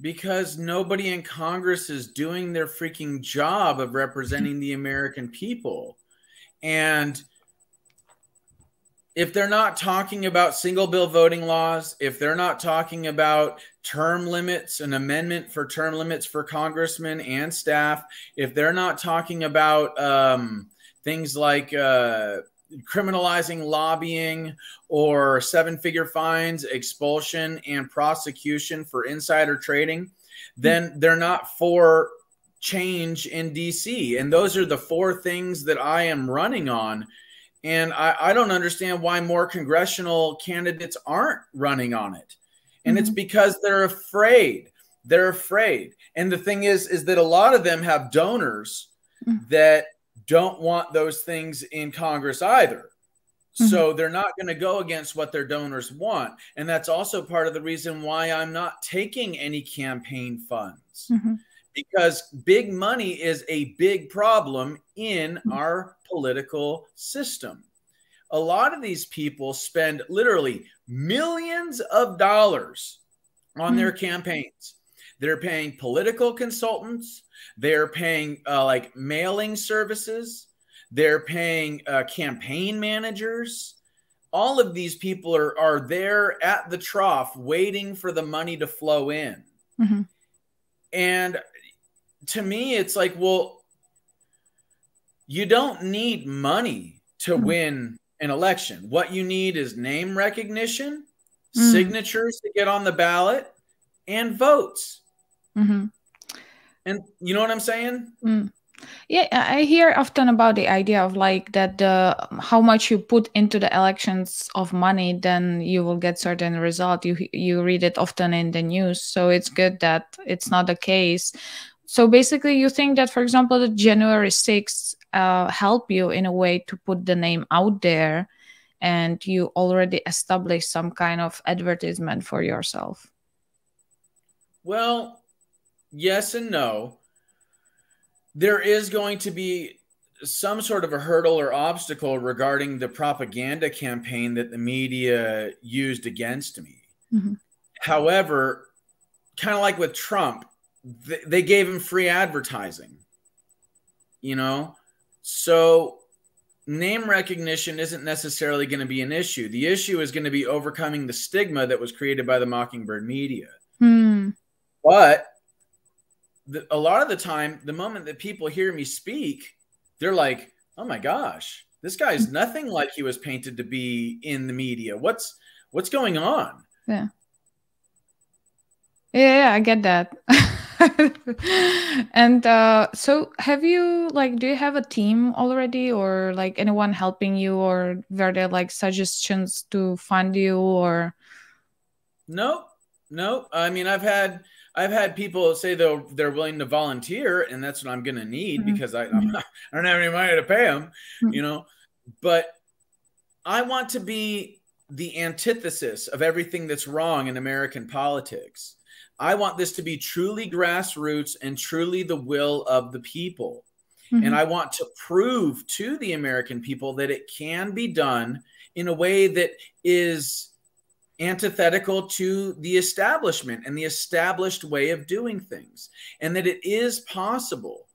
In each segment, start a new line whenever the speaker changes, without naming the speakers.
Because nobody in Congress is doing their freaking job of representing the American people. And if they're not talking about single bill voting laws, if they're not talking about term limits, an amendment for term limits for congressmen and staff, if they're not talking about things like criminalizing lobbying or seven-figure fines, expulsion, and prosecution for insider trading, then they're not for change in DC. And those are the four things that I am running on. And I don't understand why more congressional candidates aren't running on it. And it's because they're afraid. They're afraid. And the thing is that a lot of them have donors that don't want those things in Congress either. So they're not going to go against what their donors want. And that's also part of the reason why I'm not taking any campaign funds. Because big money is a big problem in our political system. A lot of these people spend literally millions of dollars on their campaigns. They're paying political consultants. They're paying like mailing services. They're paying campaign managers. All of these people are there at the trough waiting for the money to flow in. And to me, it's like, well, you don't need money to win an election. What you need is name recognition, signatures to get on the ballot, and votes. And you know what I'm saying?
Yeah, I hear often about the idea of like that how much you put into the elections of money, then you will get certain result. You read it often in the news, so it's good that it's not the case. So basically, you think that, for example, the January 6th help you in a way to put the name out there, and you already established some kind of advertisement for yourself?
Well, yes and no. There is going to be some sort of a hurdle or obstacle regarding the propaganda campaign that the media used against me. However, kind of like with Trump, they gave him free advertising, you know? So name recognition isn't necessarily going to be an issue. The issue is going to be overcoming the stigma that was created by the Mockingbird media. But a lot of the time, the moment that people hear me speak, they're like, oh my gosh, this guy's nothing like he was painted to be in the media. What's going on?
Yeah, I get that. And so have you, like, do you have a team already, or like anyone helping you, or were there like suggestions to fund you, or?
No. I mean, I've had people say they're willing to volunteer, and that's what I'm going to need because I don't have any money to pay them, you know. But I want to be the antithesis of everything that's wrong in American politics. I want this to be truly grassroots and truly the will of the people. And I want to prove to the American people that it can be done in a way that is antithetical to the establishment and the established way of doing things, and that it is possible.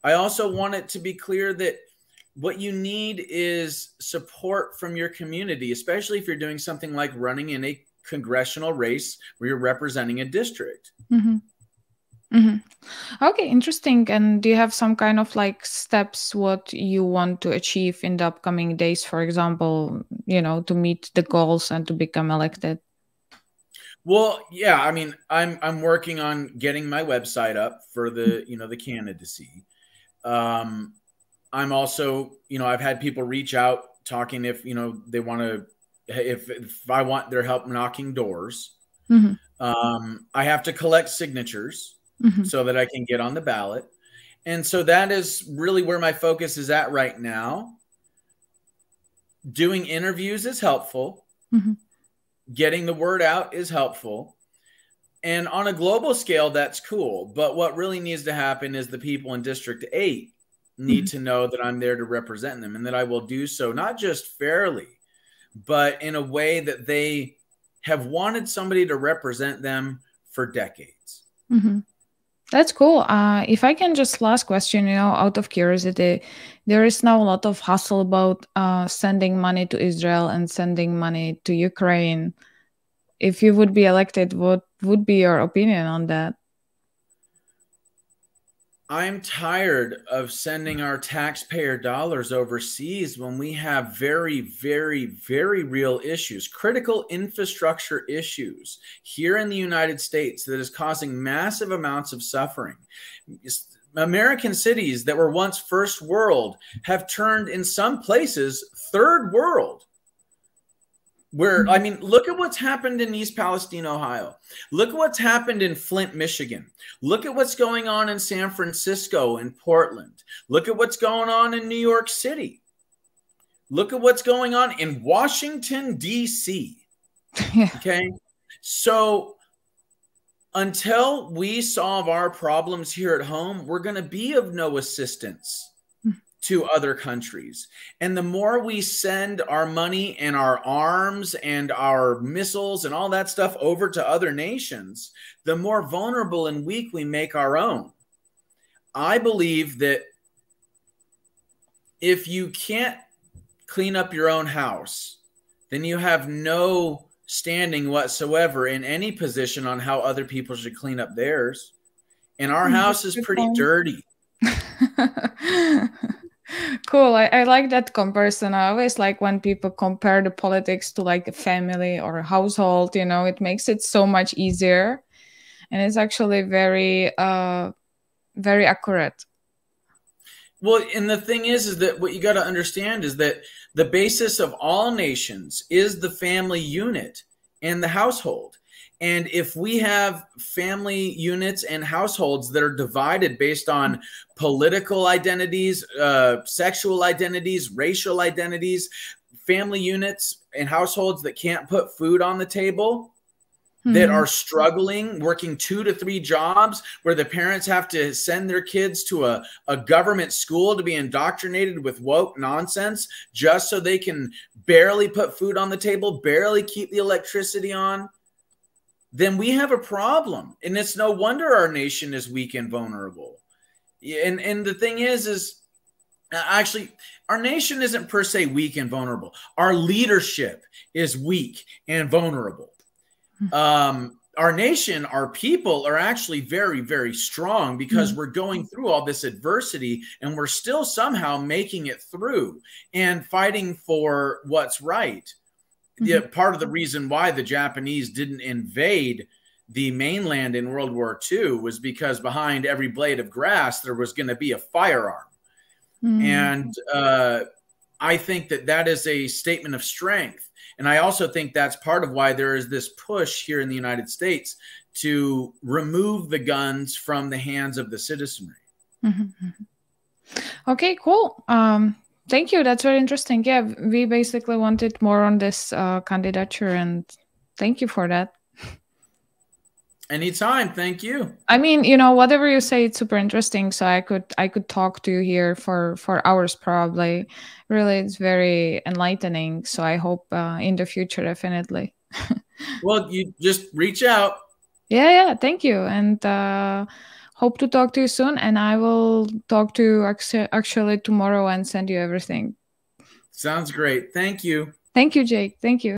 I also want it to be clear that what you need is support from your community, especially if you're doing something like running in a congressional race where you're representing a district.
Okay, interesting. And do you have some kind of like steps what you want to achieve in the upcoming days, for example, you know, to meet the goals and to become elected?
Well, yeah, I mean, I'm working on getting my website up for the, you know, the candidacy. I'm also, you know, I've had people reach out talking if, you know, they want to, if I want their help knocking doors. I have to collect signatures so that I can get on the ballot. And so that is really where my focus is at right now. Doing interviews is helpful. Getting the word out is helpful. And on a global scale, that's cool. But what really needs to happen is the people in District 8 need to know that I'm there to represent them, and that I will do so not just fairly, but in a way that they have wanted somebody to represent them for decades.
Mm-hmm. That's cool. If I can just last question, out of curiosity, there is now a lot of hustle about sending money to Israel and sending money to Ukraine. If you would be elected, what would be your opinion on that?
I'm tired of sending our taxpayer dollars overseas when we have very, very, very real issues, critical infrastructure issues here in the United States that is causing massive amounts of suffering. American cities that were once first world have turned, in some places, third world. Where, I mean, look at what's happened in East Palestine, Ohio. Look at what's happened in Flint, Michigan. Look at what's going on in San Francisco and Portland. Look at what's going on in New York City. Look at what's going on in Washington, D.C.
Yeah.
Okay. So until we solve our problems here at home, we're going to be of no assistance to other countries. And the more we send our money and our arms and our missiles and all that stuff over to other nations, the more vulnerable and weak we make our own. I believe that if you can't clean up your own house, then you have no standing whatsoever in any position on how other people should clean up theirs. And our house is pretty dirty.
Cool. I like that comparison. I always like when people compare the politics to like a family or a household, it makes it so much easier. And it's actually very, very accurate.
Well, and the thing is that what you got to understand is that the basis of all nations is the family unit and the household. And if we have family units and households that are divided based on political identities, sexual identities, racial identities, family units and households that can't put food on the table, that are struggling, working 2 to 3 jobs, where the parents have to send their kids to a government school to be indoctrinated with woke nonsense just so they can barely put food on the table, barely keep the electricity on, then we have a problem. And it's no wonder our nation is weak and vulnerable. And the thing is actually, our nation isn't per se weak and vulnerable. Our leadership is weak and vulnerable. Our nation, our people are actually very, very strong because we're going through all this adversity and we're still somehow making it through and fighting for what's right. Yeah, part of the reason why the Japanese didn't invade the mainland in World War II was because behind every blade of grass, there was going to be a firearm. And I think that that is a statement of strength. And I also think that's part of why there is this push here in the United States to remove the guns from the hands of the citizenry.
Okay, cool. Thank you. That's very interesting. Yeah, we basically wanted more on this candidature, and thank you for that.
Anytime. Thank you.
I mean, whatever you say, it's super interesting. So I could talk to you here for hours probably. Really, it's very enlightening. So I hope in the future, definitely.
Well, you just reach out.
Yeah. Thank you. And hope to talk to you soon. And I will talk to you actually tomorrow and send you everything.
Sounds great. Thank you.
Thank you, Jake. Thank you.